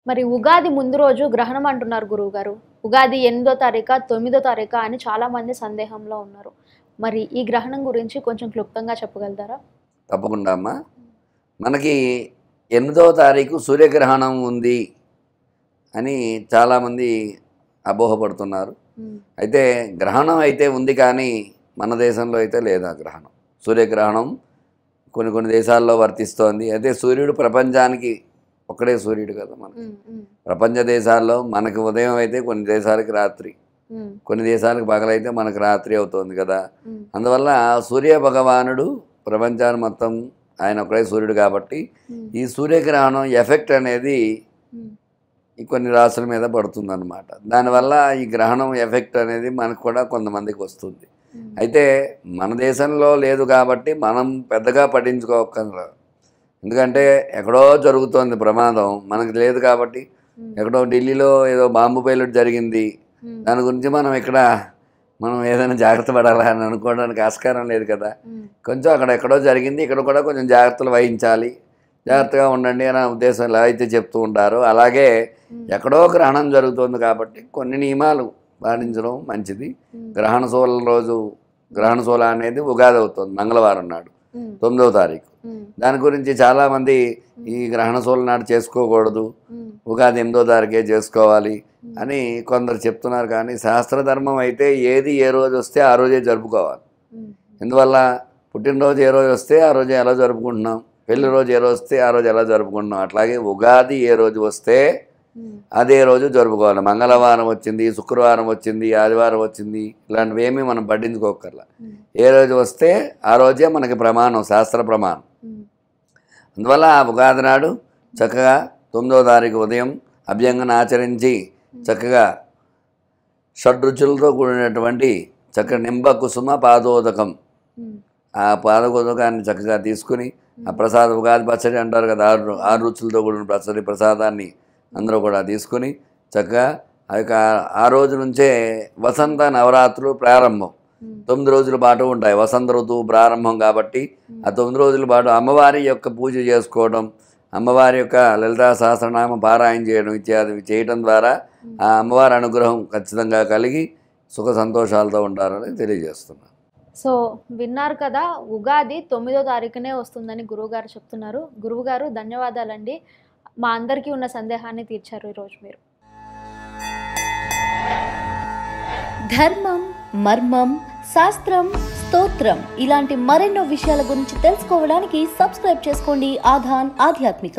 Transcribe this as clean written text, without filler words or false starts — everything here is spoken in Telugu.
మరి ఉగాది ముందు రోజు గ్రహణం అంటున్నారు గురువుగారు. ఉగాది 8దో తారీఖా, 9దో తారీఖా అని చాలామంది సందేహంలో ఉన్నారు. మరి ఈ గ్రహణం గురించి కొంచెం క్లుప్తంగా చెప్పగలుగుతారా? తప్పకుండా అమ్మా. మనకి 8వ తారీఖు సూర్యగ్రహణం ఉంది అని చాలామంది అపోహపడుతున్నారు. హ్మ్. అయితే గ్రహణం అయితే ఉంది కానీ మన దేశంలో అయితే లేదు ఆ గ్రహణం. సూర్యగ్రహణం కొన్ని కొన్ని దేశాల్లో వర్తిస్తోంది. అయితే సూర్యుడు ప్రపంచానికి ఒక్కడే సూర్యుడు కదా మనకి. హ్మ్. హ్మ్. ప్రపంచ దేశాల్లో మనకి ఉదయం అయితే కొన్ని దేశాలకి రాత్రి, హ్మ్. కొన్ని దేశాలకు పగలైతే మనకు రాత్రి అవుతుంది కదా. హ్మ్. అందువల్ల సూర్య భగవానుడు ప్రపంచాన్ని మొత్తం ఆయన ఒకడే సూర్యుడు కాబట్టి హ్మ్. ఈ సూర్యగ్రహణం ఎఫెక్ట్ అనేది హ్మ్. ఈ కొన్ని రాసుల మీద పడుతుందన్నమాట. దానివల్ల ఈ గ్రహణం ఎఫెక్ట్ అనేది మనకు కూడా కొంతమందికి వస్తుంది. హ్మ్. అయితే మన దేశంలో లేదు కాబట్టి మనం పెద్దగా పట్టించుకోకర్లేదు. ఎందుకంటే ఎక్కడో జరుగుతోంది ప్రమాదం, మనకు లేదు కాబట్టి. హ్మ్. ఎక్కడో ఢిల్లీలో ఏదో బాంబు పేలుడు జరిగింది, హ్మ్. దాని గురించి మనం ఏదైనా జాగ్రత్త పడాలా అని అనుకోవడానికి ఆస్కారం లేదు కదా. హ్మ్. కొంచెం అక్కడ ఎక్కడో జరిగింది, ఇక్కడ కూడా కొంచెం జాగ్రత్తలు వహించాలి, జాగ్రత్తగా ఉండండి అని ఉద్దేశం ఎలా అయితే చెప్తూ ఉంటారో అలాగే హ్మ్. ఎక్కడో గ్రహణం జరుగుతుంది కాబట్టి కొన్ని నియమాలు పాటించడం మంచిది. హ్మ్. గ్రహణ శోల అనేది ఉగాది అవుతుంది మంగళవారం నాడు, హ్మ్. 9వ తారీఖు. హ్మ్. దాని గురించి చాలామంది ఈ గ్రహణ శోల నాడు చేసుకోకూడదు, హ్మ్. ఉగాది 8వ తారీఖే చేసుకోవాలి హ్మ్. అని కొందరు చెప్తున్నారు. కానీ శాస్త్రధర్మం అయితే ఏది ఏ రోజు వస్తే ఆ రోజే జరుపుకోవాలి. హ్మ్. ఎందువల్ల పుట్టినరోజు ఏ రోజు వస్తే ఆ రోజు ఎలా జరుపుకుంటున్నాం, పెళ్లి రోజు ఏ రోజు వస్తే ఆ రోజు ఎలా జరుపుకుంటున్నాం, అట్లాగే ఉగాది ఏ రోజు వస్తే హ్మ్. అదే రోజు జరుపుకోవాలి. మంగళవారం వచ్చింది, శుక్రవారం వచ్చింది, ఆదివారం వచ్చింది, ఇలాంటివి ఏమీ మనం పట్టించుకోకర్లా. హ్మ్. ఏ రోజు వస్తే ఆ రోజే మనకి ప్రమాణం, శాస్త్ర ప్రమాణం. హ్మ్. అందువల్ల ఆ ఉగాది నాడు చక్కగా 9వ తారీఖు ఉదయం అభ్యంగన ఆచరించి చక్కగా షడ్రుచులతో కూడినటువంటి చక్కగా నింబ కుసుమ పాదోదకం, హ్మ్. ఆ పాదోదకాన్ని చక్కగా తీసుకుని ఆ ప్రసాదం, ఉగాది పచ్చడి అంటారు కదా, ఆరు రుచులతో కూడిన పచ్చడి ప్రసాదాన్ని అందరూ కూడా తీసుకుని చక్కగా ఆ యొక్క ఆ రోజు నుంచే వసంత నవరాత్రులు ప్రారంభం. హ్మ్. 9 రోజుల పాటు ఉంటాయి. వసంత ఋతువు ప్రారంభం కాబట్టి ఆ 9 రోజుల పాటు అమ్మవారి యొక్క పూజ చేసుకోవడం, అమ్మవారి యొక్క లలితా సహస్రనామ పారాయణ చేయడం ఇత్యాది చేయడం ద్వారా ఆ అమ్మవారి అనుగ్రహం ఖచ్చితంగా కలిగి సుఖ సంతోషాలతో ఉంటారని తెలియజేస్తున్నాను. సో, విన్నారు కదా! ఉగాది 9దో తారీఖునే వస్తుందని గురువుగారు చెప్తున్నారు. గురువుగారు ధన్యవాదాలండి. మా అందరికీ ఉన్న సందేహాన్ని తీర్చారు ఈరోజు మీరు. ధర్మం, మర్మం, శాస్త్రం, స్తోత్రం ఇలాంటి మరెన్నో విషయాల గురించి తెలుసుకోవడానికి సబ్స్క్రైబ్ చేసుకోండి ఆధాన్ ఆధ్యాత్మిక.